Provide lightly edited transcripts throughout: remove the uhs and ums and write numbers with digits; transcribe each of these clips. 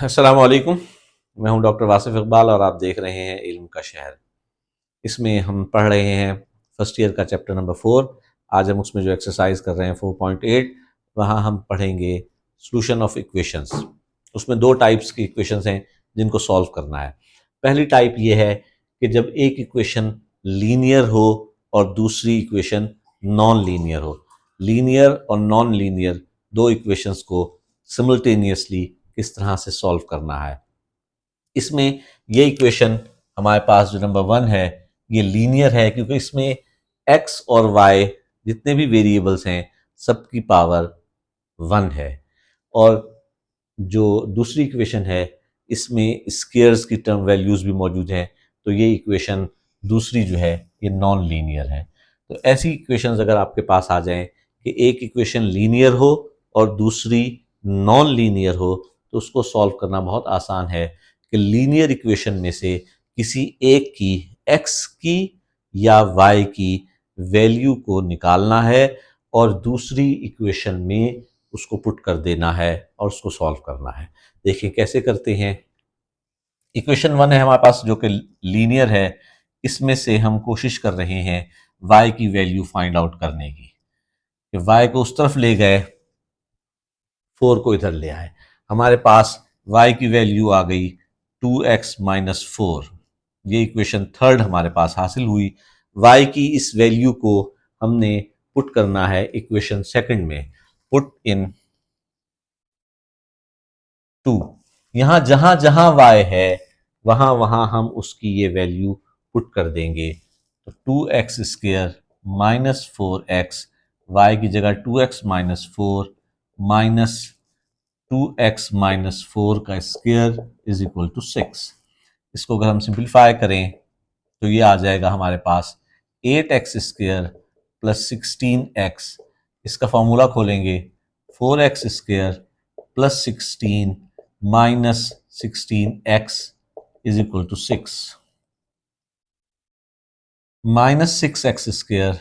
अस्सलाम वालेकुम। मैं हूं डॉक्टर वासिफ इकबाल और आप देख रहे हैं इल्म का शहर। इसमें हम पढ़ रहे हैं फर्स्ट ईयर का चैप्टर नंबर 4। आज हम उसमें जो एक्सरसाइज कर रहे हैं 4.8, वहाँ हम पढ़ेंगे सॉल्यूशन ऑफ इक्वेशंस। उसमें दो टाइप्स की इक्वेशंस हैं जिनको सॉल्व करना है। पहली टाइप ये है कि जब एक इक्वेशन लीनियर हो और दूसरी इक्वेशन नॉन लीनियर हो। लीनियर और नॉन लीनियर दो इक्वेशंस को सिमल्टेनियसली किस तरह से सॉल्व करना है। इसमें ये इक्वेशन हमारे पास जो नंबर 1 है ये लीनियर है, क्योंकि इसमें x और y जितने भी वेरिएबल्स हैं सबकी पावर 1 है। और जो दूसरी इक्वेशन है इसमें स्केयर्स की टर्म वैल्यूज भी मौजूद हैं, तो ये इक्वेशन दूसरी जो है ये नॉन लीनियर है। तो ऐसी इक्वेशंस अगर आपके पास आ जाएं कि एक इक्वेशन लीनियर हो और दूसरी नॉन लीनियर हो, तो उसको सॉल्व करना बहुत आसान है कि लीनियर इक्वेशन में से किसी एक की x की या y की वैल्यू को निकालना है और दूसरी इक्वेशन में उसको पुट कर देना है और उसको सॉल्व करना है। देखिए कैसे करते हैं। इक्वेशन 1 है हमारे पास जो कि लीनियर है, इसमें से हम कोशिश कर रहे हैं y की वैल्यू फाइंड आउट करने की। कि y को उस तरफ ले गए, 4 को इधर ले आए, हमारे पास y की वैल्यू आ गई 2x माइनस 4। ये इक्वेशन थर्ड हमारे पास हासिल हुई। y की इस वैल्यू को हमने पुट करना है इक्वेशन सेकंड में। Put in 2। यहां जहां जहां y है वहां वहां हम उसकी ये वैल्यू पुट कर देंगे। तो 2x square minus 4x, y की जगह 2x minus 4 minus 2x minus 4 का स्क्वायर इज इक्वल टू 6। इसको अगर हम सिंप्लीफाई करें तो ये आ जाएगा हमारे पास 8x स्क्वायर प्लस 16x। इसका फॉर्मूला खोलेंगे 4x square plus 16 minus 16x is equal to 6। Minus 6x square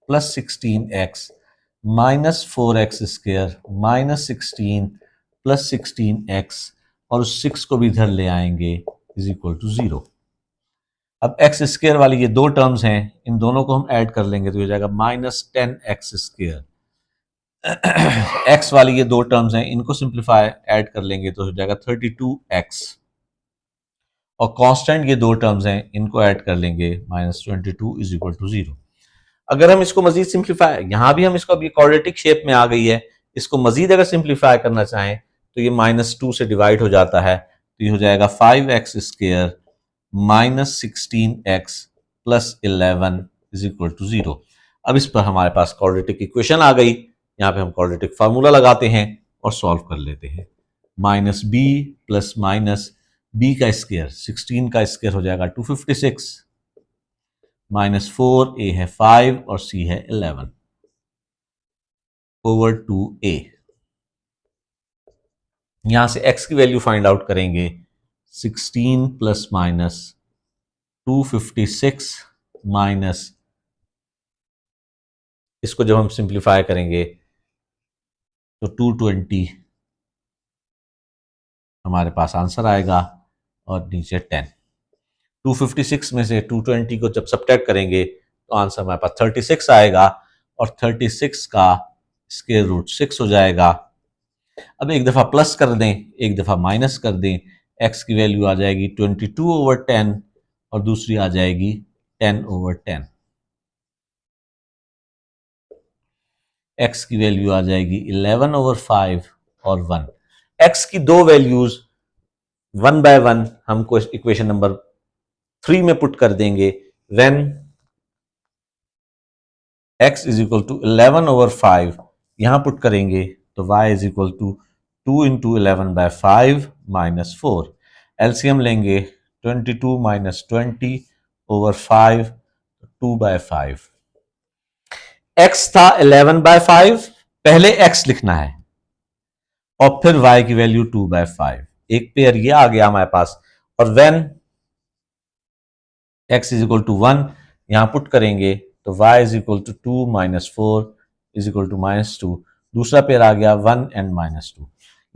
plus 16x minus 4x square minus 16 plus 16x, और उस 6 को भी इधर ले आएंगे इज इक्वल टू 0। अब एक्स स्क्वायर वाली ये दो टर्म्स हैं, इन दोनों को हम ऐड कर लेंगे तो हो जाएगा माइनस 10x स्क्वायर। एक्स वाली ये दो टर्म्स हैं, इनको सिंप्लीफाई ऐड कर लेंगे तो हो जाएगा 32x। और कांस्टेंट ये दो टर्म्स हैं, इनको ऐड कर लेंगे माइनस 22 इज इक्वल टू 0। अगर हम इसको मजीद सिंप्लीफाई, यहां भी हम इसको अभी क्वाड्रेटिक शेप में आ गई है, इसको मजीद अगर सिंप्लीफाई करना चाहें तो ये माइनस 2 से डिवाइड हो जाता है, तो ये हो जाएगा 5x square minus 16x plus 11 is equal to 0। अब इस पर हमारे पास क्वाड्रेटिक इक्वेशन आ गई। यहाँ पे हम क्वाड्रेटिक फार्मूला लगाते हैं और सॉल्व कर लेते हैं। Minus B plus minus B का स्क्वायर 16 का स्क्वायर हो जाएगा 256 माइनस 4 ए है 5 और सी है 11 ओवर 2a। यहां से x की वैल्यू फाइंड आउट करेंगे 16 प्लस माइनस 256 माइनस, इसको जब हम सिंप्लीफाई करेंगे तो 220 हमारे पास आंसर आएगा और नीचे 10। 256 में से 220 को जब सब्ट्रैक्ट करेंगे तो आंसर हमारे पास 36 आएगा और 36 का स्क्वायर रूट 6 हो जाएगा। अब एक दफ़ा प्लस कर दें, एक दफ़ा माइनस कर दें, x की वैल्यू आ जाएगी 22 ओवर 10 और दूसरी आ जाएगी 10 ओवर 10। x की वैल्यू आ जाएगी 11 ओवर 5 और 1। x की दो वैल्यूज 1 बाय 1 हमको इक्वेशन नंबर 3 में पुट कर देंगे। When x is equal to 11 over 5 यहां पुट करेंगे तो y is equal to 2 into 11 by 5 minus 4। LCM लेंगे 22 माइनस 20 ओवर 5, 2 बाय 5। x था 11 बाय 5, पहले x लिखना है और फिर y की वैल्यू 2 बाय 5। एक पेयर ये आ गया हमारे पास। और when x is equal to 1 यहां पुट करेंगे तो y is equal to 2 minus 4 is equal to minus 2। दूसरा पेयर आ गया 1 एंड माइनस 2।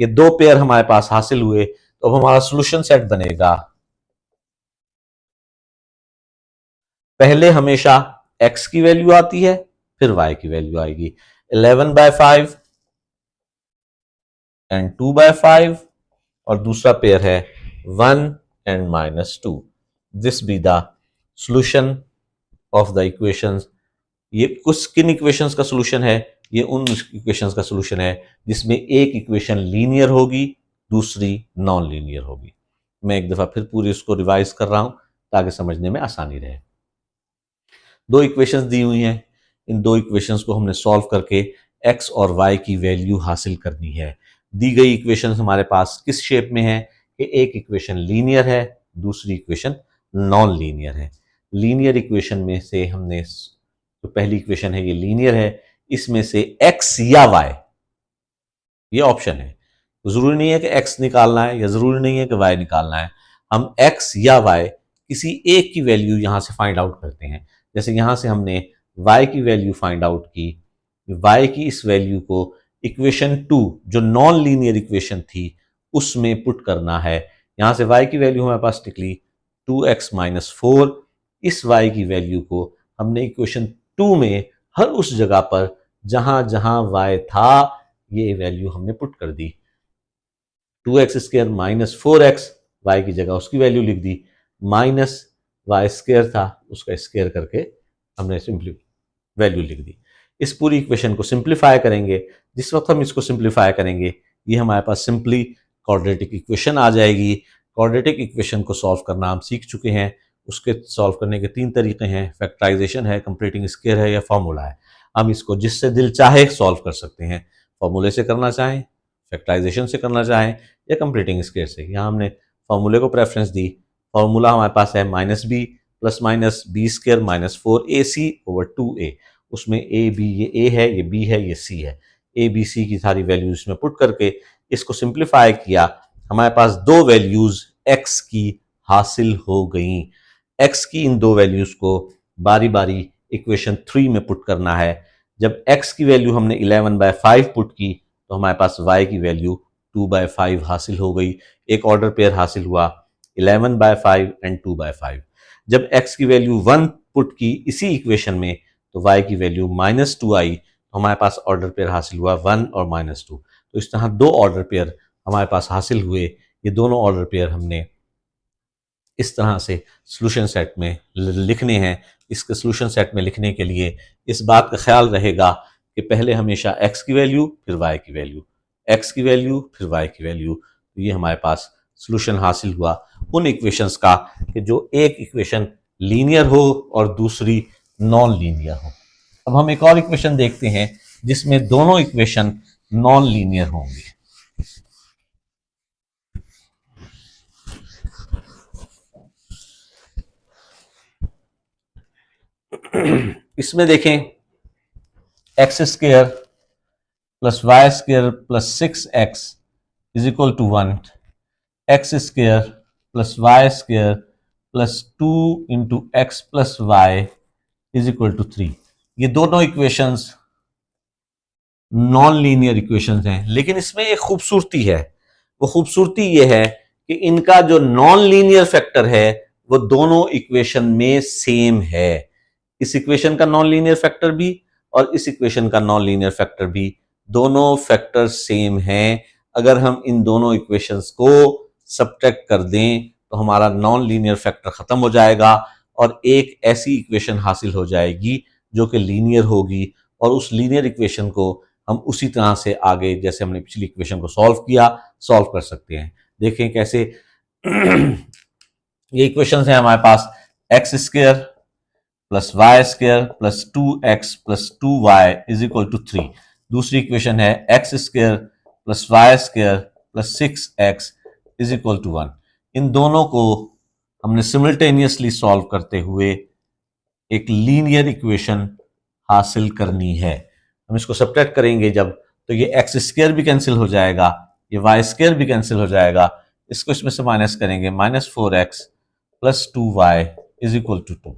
ये दो पेयर हमारे पास हासिल हुए। तो अब हमारा सोल्यूशन सेट बनेगा, पहले हमेशा x की वैल्यू आती है, फिर y की वैल्यू आएगी। 11/5 एंड 2/5, और दूसरा पेयर है 1 and -2। This be the solution of the equations. ये कुछ किन इक्वेशंस का सॉल्यूशन है? ये उन इक्वेशंस का सॉल्यूशन है जिसमें एक इक्वेशन लीनियर होगी, दूसरी नॉन लीनियर होगी। मैं एक दफा फिर पूरी उसको रिवाइज कर रहा हूं ताकि समझने में आसानी रहे। दो इक्वेशंस दी हुई हैं, इन दो इक्वेशंस को हमने सॉल्व करके x और y की वैल्यू हासिल करनी है। दी गई इक्वेशन हमारे पास किस शेप में है कि एक इक्वेशन लीनियर है, दूसरी इक्वेशन नॉन लीनियर है। लीनियर इक्वेशन में से हमने जो पहली इक्वेशन है ये लीनियर है, इसमें से x या y ये ऑप्शन है। जरूरी नहीं है कि x निकालना है या जरूरी नहीं है कि y निकालना है। हम x या y किसी एक की वैल्यू यहां से फाइंड आउट करते हैं। जैसे यहां से हमने y की वैल्यू फाइंड आउट की, y की इस वैल्यू को इक्वेशन 2 जो नॉन लीनियर इक्वेशन थी उसमें पुट करना है। यहां से y की वैल्यू हमारे पास निकली 2x-4। इस y की वैल्यू को हमने इक्वेशन 2 में हर उस जगह पर जहां जहां y था ये वैल्यू हमने पुट कर दी। 2x² -4x, y की जगह उसकी वैल्यू लिख दी, माइनस y² था उसका स्क्वायर करके हमने सिंपली वैल्यू लिख दी। इस पूरी इक्वेशन को सिंप्लीफाई करेंगे। जिस वक्त हम इसको सिंप्लीफाई करेंगे ये हमारे पास सिंपली क्वाड्रेटिक इक्वेशन आ जाएगी। क्वाड्रेटिक इक्वेशन को सॉल्व करना हम सीख चुके हैं। उसके सॉल्व करने के 3 तरीके हैं, फैक्टराइजेशन है, कंप्लीटिंग स्क्वायर है या फॉर्मूला है। हम इसको जिससे दिल चाहे सॉल्व कर सकते हैं, फॉर्मूले से करना चाहें, फैक्टराइजेशन से करना चाहें या कंप्लीटिंग स्क्वायर से। यहाँ हमने फॉर्मूले को प्रेफरेंस दी। फॉर्मूला हमारे पास है -b plus minus b² -4ac/2a। उसमें ए बी, ये ए है, ये बी है, ये सी है। ए बी सी की सारी वैल्यूज इसमें पुट करके इसको सिंप्लीफाई किया, हमारे पास दो वैल्यूज एक्स की हासिल हो गई। एक्स की इन दो वैल्यूज को बारी बारी इक्वेशन 3 में पुट करना है। जब एक्स की वैल्यू हमने 11/5 पुट की तो हमारे पास वाई की वैल्यू 2/5 हासिल हो गई। एक ऑर्डर पेयर हासिल हुआ 11/5 एंड 2/5। जब x की वैल्यू 1 पुट की इसी इक्वेशन में तो y की वैल्यू -2 आई, तो हमारे पास ऑर्डर पेयर हासिल हुआ 1 और -2। तो इस तरह दो ऑर्डर पेयर हमारे पास हासिल हुए। ये दोनों ऑर्डर पेयर हमने इस तरह से सॉल्यूशन सेट में लिखने हैं। इसके सॉल्यूशन सेट में लिखने के लिए इस बात का ख्याल रहेगा कि पहले हमेशा x की वैल्यू फिर y की वैल्यू, x की वैल्यू फिर y की वैल्यू। तो ये हमारे पास सॉल्यूशन हासिल हुआ उन इक्वेशंस का कि जो एक इक्वेशन लीनियर हो और दूसरी नॉन लीनियर हो। अब हम एक और इक्वेशन देखते हैं जिसमें दोनों इक्वेशन नॉन लीनियर होंगे। इसमें देखें x² plus y² plus 6x is equal to 1, x² plus y² plus 2 into x plus y is equal to 3। ये दोनों इक्वेशंस नॉन लीनियर इक्वेशंस हैं, लेकिन इसमें एक खूबसूरती है। वो खूबसूरती ये है कि इनका जो नॉन लीनियर फैक्टर है वो दोनों इक्वेशन में सेम है। इस इक्वेशन का नॉन लीनियर फैक्टर भी और इस इक्वेशन का नॉन लीनियर फैक्टर भी, दोनों फैक्टर सेम हैं। अगर हम इन दोनों इक्वेशंस को सब्ट्रैक्ट कर दें तो हमारा नॉन लीनियर फैक्टर खत्म हो जाएगा और एक ऐसी इक्वेशन हासिल हो जाएगी जो कि लीनियर होगी। और उस लीनियर इक्वेशन को हम उसी तरह से आगे जैसे हमने पिछली इक्वेशन को सॉल्व किया सॉल्व कर सकते हैं। देखें कैसे। ये इक्वेशन है हमारे पास x² plus y² plus 2x plus 2y is equal to 3। दूसरी इक्वेशन है x² plus y² plus 6x is equal to 1। इन दोनों को हमने सिमल्टेनियसली सॉल्व करते हुए एक लीनियर इक्वेशन हासिल करनी है। हम इसको सब्ट्रैक्ट करेंगे जब, तो ये x² भी कैंसिल हो जाएगा, ये y² भी कैंसिल हो जाएगा। इसको इसमें से माइनस करेंगे, -4x plus 2y is equal to 2।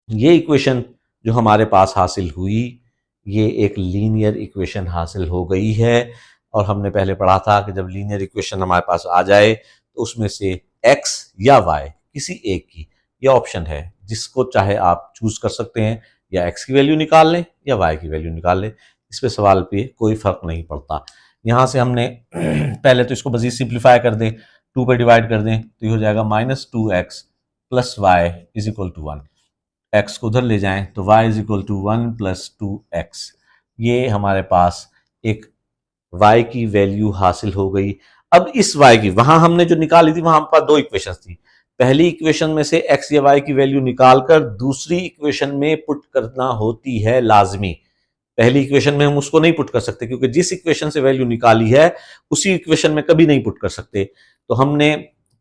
ये इक्वेशन जो हमारे पास हासिल हुई ये एक लीनियर इक्वेशन हासिल हो गई है। और हमने पहले पढ़ा था कि जब लीनियर इक्वेशन हमारे पास आ जाए तो उसमें से x या y किसी एक की, यह ऑप्शन है जिसको चाहे आप चूज कर सकते हैं, या x की वैल्यू निकाल लें या y की वैल्यू निकाल लें, इस पे सवाल पे कोई फर्क नहीं पड़ता। यहाँ से हमने पहले तो इसको मजीद सिंप्लीफाई कर दें, 2 पे डिवाइड कर दें तो ये हो जाएगा -2x plus y is equal to 1। x को उधर ले जाएं तो y is equal to 1 plus 2x। ये हमारे पास एक y की वैल्यू हासिल हो गई। अब इस y की, वहां हमने जो निकाली थी वहां हमारे पास दो इक्वेशन थी, पहली इक्वेशन में से x या y की वैल्यू निकालकर दूसरी इक्वेशन में पुट करना होती है लाजमी। पहली इक्वेशन में हम उसको नहीं पुट कर सकते क्योंकि जिस इक्वेशन से वैल्यू निकाली है उसी इक्वेशन में कभी नहीं पुट कर सकते, तो हमने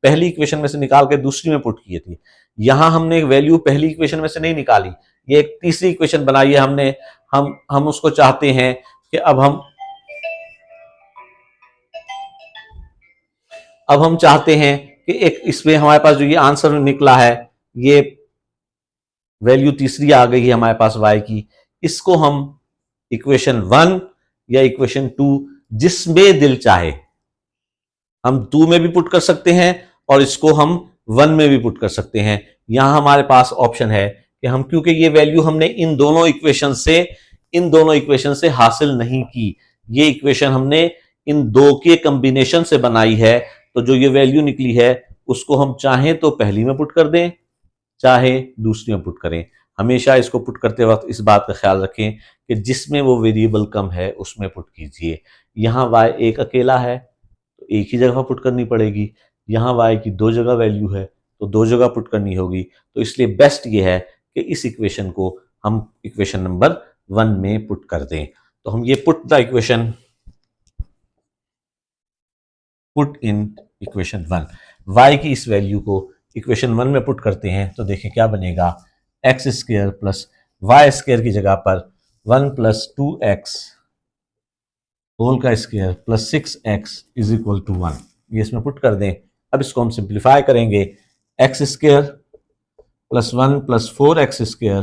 पहली इक्वेशन में से निकाल के दूसरी में पुट की थी। यहां हमने वैल्यू पहली इक्वेशन में से नहीं निकाली, ये एक तीसरी इक्वेशन बनाई है हमने, हम उसको चाहते हैं कि अब हम चाहते हैं कि एक इसमें हमारे पास जो ये आंसर निकला है, ये वैल्यू तीसरी आ गई है हमारे पास y की, इसको हम इक्वेशन 1 या इक्वेशन 2 जिसमें दिल चाहे हम 2 में भी पुट कर सकते हैं और इसको हम 1 में भी पुट कर सकते हैं। यहां हमारे पास ऑप्शन है कि हम, क्योंकि ये वैल्यू हमने इन दोनों इक्वेशन से हासिल नहीं की, ये इक्वेशन हमने इन दो के कॉम्बिनेशन से बनाई है, तो जो ये वैल्यू निकली है उसको हम चाहें तो पहली में पुट कर दें चाहे दूसरी में पुट करें। हमेशा इसको पुट करते वक्त इस बात का ख्याल रखें कि जिसमें वो वेरिएबल कम है उसमें पुट कीजिए। यहाँ y एक अकेला है तो एक ही जगह पुट करनी पड़ेगी, यहाँ y की दो जगह वैल्यू है तो दो जगह पुट करनी होगी, तो इसलिए बेस्ट ये है कि इस इक्वेशन को हम इक्वेशन नंबर 1 में पुट कर दें। तो हम ये put the equation, put in equation 1, y की इस वैल्यू को इक्वेशन 1 में पुट करते हैं तो देखिए क्या बनेगा, x square plus y square की जगह पर 1 प्लस 2x होल का square plus 6x is equal to 1, ये इसमें पुट कर दें। अब इसको हम सिंप्लीफाई करेंगे, x square plus 1 plus 4x square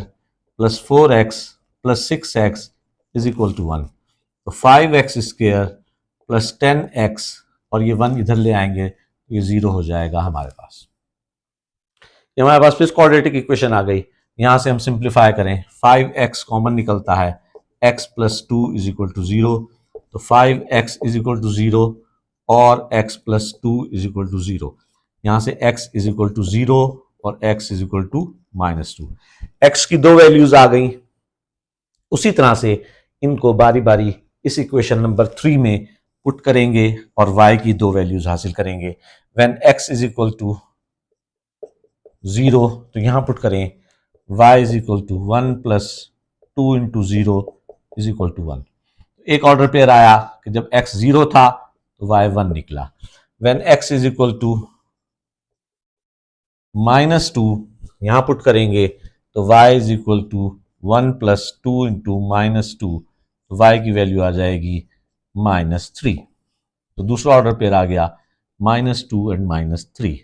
plus 4x plus 6x is equal to 1, तो 5x स्क्वायर प्लस 10x और ये 1 इधर ले आएंगे तो ये 0 हो जाएगा हमारे पास। ये हमारे पास फिर क्वाड्रेटिक इक्वेशन आ गई। यहां से हम सिंप्लीफाई करें, 5x कॉमन निकलता है, x plus 2 is equal to 0, तो 5x इज इक्वल टू 0 और x plus 2 is equal to 0। यहां से x इज इक्वल टू 0 और x is equal to -2। x की दो वैल्यूज आ गई, उसी तरह से इनको बारी बारी इस इक्वेशन नंबर 3 में पुट करेंगे और y की दो वैल्यूज हासिल करेंगे। When x is equal to 0 तो यहां पुट करें y is equal to 1 plus 2 into 0 is equal to 1। एक ऑर्डर पेयर आया कि जब x 0 था तो y 1 निकला। When x is equal to -2 यहां पुट करेंगे तो y is equal to 1 plus 2 into -2, तो y की वैल्यू आ जाएगी -3। तो दूसरा ऑर्डर पेयर आ गया -2 एंड -3।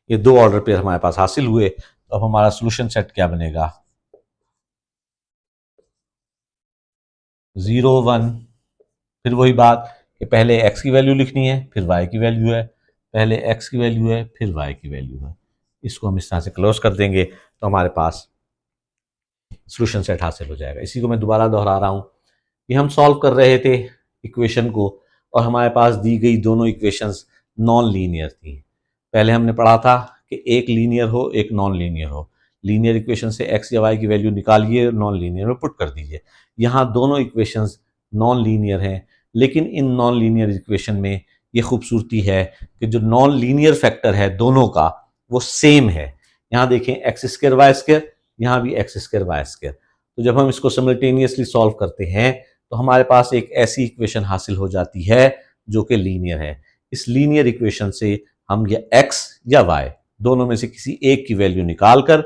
ये दो ऑर्डर पेयर हमारे पास हासिल हुए। तो अब हमारा सोल्यूशन सेट क्या बनेगा, 0 1, फिर वही बात कि पहले x की वैल्यू लिखनी है फिर y की वैल्यू है, पहले x की वैल्यू है फिर y की वैल्यू है। इसको हम इस तरह से क्लोज कर देंगे तो हमारे पास सोल्यूशन सेट हासिल हो जाएगा। इसी को मैं दोबारा दोहरा रहा हूं कि हम सॉल्व कर रहे थे इक्वेशन को और हमारे पास दी गई दोनों इक्वेशंस नॉन लीनियर थी। पहले हमने पढ़ा था कि एक लीनियर हो एक नॉन लीनियर हो, लीनियर इक्वेशन से x या y की वैल्यू निकालिए, नॉन लीनियर में पुट कर दीजिए। यहाँ दोनों इक्वेशंस नॉन लीनियर हैं, लेकिन इन नॉन लीनियर इक्वेशन में ये खूबसूरती है कि जो नॉन लीनियर फैक्टर है दोनों का वो सेम है। यहाँ देखें एक्स स्क्वायर वाई स्क्वायर, यहाँ भी एक्स स्क्वायर वाई स्क्वायर। तो जब हम इसको सिमल्टेनियसली सॉल्व करते हैं तो हमारे पास एक ऐसी इक्वेशन हासिल हो जाती है जो कि लीनियर है। इस लीनियर इक्वेशन से हम या x या y दोनों में से किसी एक की वैल्यू निकालकर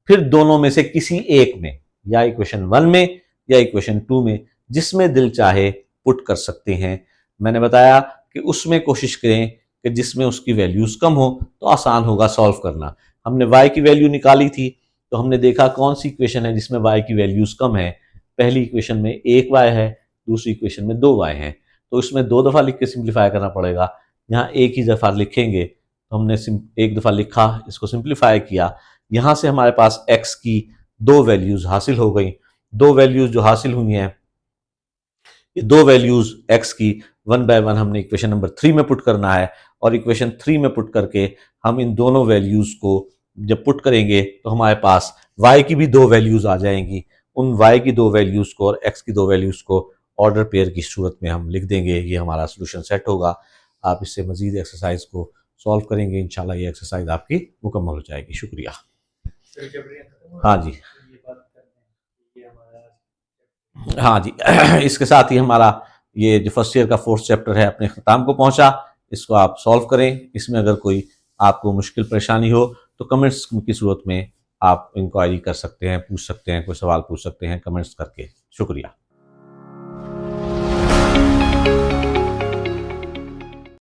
फिर दोनों में से किसी एक में, या इक्वेशन 1 में या इक्वेशन 2 में, जिसमें दिल चाहे पुट कर सकते हैं। मैंने बताया कि उसमें कोशिश करें कि जिसमें उसकी वैल्यूज कम हो तो आसान होगा सॉल्व करना। हमने y की वैल्यू निकाली थी तो हमने देखा कौन सी इक्वेशन है जिसमें y की वैल्यूज कम है, पहली इक्वेशन में 1y है, दूसरी इक्वेशन में 2y है, तो इसमें 2 दफ़ा लिख के सिंप्लीफाई करना पड़ेगा। यहाँ एक ही दफ़ा लिखेंगे तो हमने एक दफ़ा लिखा, इसको सिंप्लीफाई किया, यहाँ से हमारे पास x की 2 वैल्यूज़ हासिल हो गई। 2 वैल्यूज़ जो हासिल हुई हैं, ये 2 वैल्यूज़ x की 1 बाय 1 हमने इक्वेशन नंबर 3 में पुट करना है, और इक्वेशन 3 में पुट करके हम इन दोनों वैल्यूज़ को जब पुट करेंगे तो हमारे पास y की भी 2 वैल्यूज़ आ जाएंगी। उन y की 2 वैल्यूज़ को और x की 2 वैल्यूज़ को ऑर्डर पेयर की सूरत में हम लिख देंगे। ये हमारा सोल्यूशन सेट होगा। आप इससे मज़ीद एक्सरसाइज को सॉल्व करेंगे, इंशाल्लाह ये एक्सरसाइज आपकी मुकम्मल हो जाएगी। शुक्रिया। हाँ जी, हाँ जी। इसके साथ ही हमारा ये जो फर्स्ट ईयर का 4th चैप्टर है अपने ख़त्म को पहुंचा। इसको आप सॉल्व करें। इसमें अगर कोई आपको मुश्किल परेशानी हो तो कमेंट्स की सूरत में आप इंक्वायरी कर सकते हैं, पूछ सकते हैं, कोई सवाल पूछ सकते हैं कमेंट्स करके। शुक्रिया।